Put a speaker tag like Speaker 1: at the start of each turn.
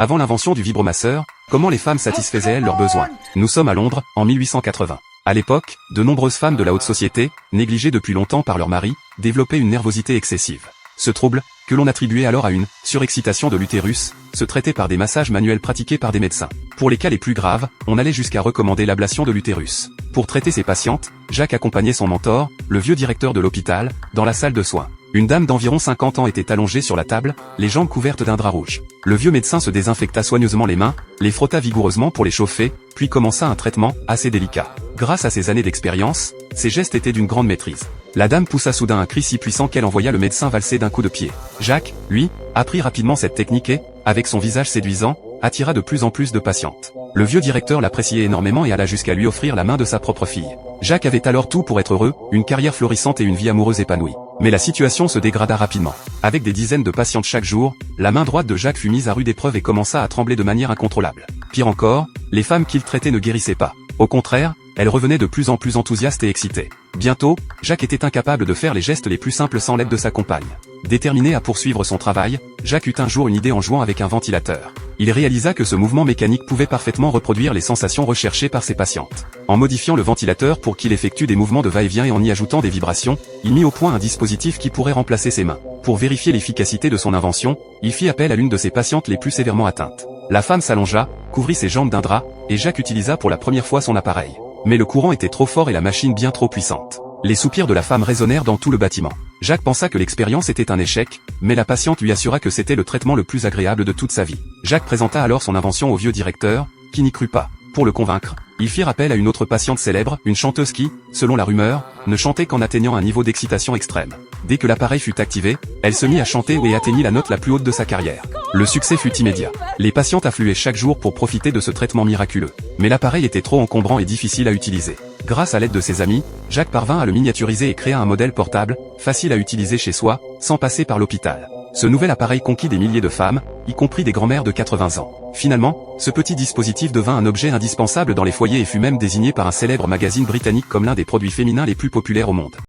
Speaker 1: Avant l'invention du vibromasseur, comment les femmes satisfaisaient-elles leurs besoins? Nous sommes à Londres, en 1880. À l'époque, de nombreuses femmes de la haute société, négligées depuis longtemps par leur mari, développaient une nervosité excessive. Ce trouble, que l'on attribuait alors à une surexcitation de l'utérus, se traitait par des massages manuels pratiqués par des médecins. Pour les cas les plus graves, on allait jusqu'à recommander l'ablation de l'utérus. Pour traiter ces patientes, Jacques accompagnait son mentor, le vieux directeur de l'hôpital, dans la salle de soins. Une dame d'environ 50 ans était allongée sur la table, les jambes couvertes d'un drap rouge. Le vieux médecin se désinfecta soigneusement les mains, les frotta vigoureusement pour les chauffer, puis commença un traitement assez délicat. Grâce à ses années d'expérience, ses gestes étaient d'une grande maîtrise. La dame poussa soudain un cri si puissant qu'elle envoya le médecin valser d'un coup de pied. Jacques, lui, apprit rapidement cette technique et, avec son visage séduisant, attira de plus en plus de patientes. Le vieux directeur l'appréciait énormément et alla jusqu'à lui offrir la main de sa propre fille. Jacques avait alors tout pour être heureux, une carrière florissante et une vie amoureuse épanouie. Mais la situation se dégrada rapidement. Avec des dizaines de patientes chaque jour, la main droite de Jacques fut mise à rude épreuve et commença à trembler de manière incontrôlable. Pire encore, les femmes qu'il traitait ne guérissaient pas. Au contraire, elles revenaient de plus en plus enthousiastes et excitées. Bientôt, Jacques était incapable de faire les gestes les plus simples sans l'aide de sa compagne. Déterminé à poursuivre son travail, Jacques eut un jour une idée en jouant avec un ventilateur. Il réalisa que ce mouvement mécanique pouvait parfaitement reproduire les sensations recherchées par ses patientes. En modifiant le ventilateur pour qu'il effectue des mouvements de va-et-vient et en y ajoutant des vibrations, il mit au point un dispositif qui pourrait remplacer ses mains. Pour vérifier l'efficacité de son invention, il fit appel à l'une de ses patientes les plus sévèrement atteintes. La femme s'allongea, couvrit ses jambes d'un drap, et Jacques utilisa pour la première fois son appareil. Mais le courant était trop fort et la machine bien trop puissante. Les soupirs de la femme résonnèrent dans tout le bâtiment. Jacques pensa que l'expérience était un échec, mais la patiente lui assura que c'était le traitement le plus agréable de toute sa vie. Jacques présenta alors son invention au vieux directeur, qui n'y crut pas. Pour le convaincre, ils firent appel à une autre patiente célèbre, une chanteuse qui, selon la rumeur, ne chantait qu'en atteignant un niveau d'excitation extrême. Dès que l'appareil fut activé, elle se mit à chanter et atteignit la note la plus haute de sa carrière. Le succès fut immédiat. Les patientes affluaient chaque jour pour profiter de ce traitement miraculeux. Mais l'appareil était trop encombrant et difficile à utiliser. Grâce à l'aide de ses amis, Jacques parvint à le miniaturiser et créa un modèle portable, facile à utiliser chez soi, sans passer par l'hôpital. Ce nouvel appareil conquit des milliers de femmes, y compris des grands-mères de 80 ans. Finalement, ce petit dispositif devint un objet indispensable dans les foyers et fut même désigné par un célèbre magazine britannique comme l'un des produits féminins les plus populaires au monde.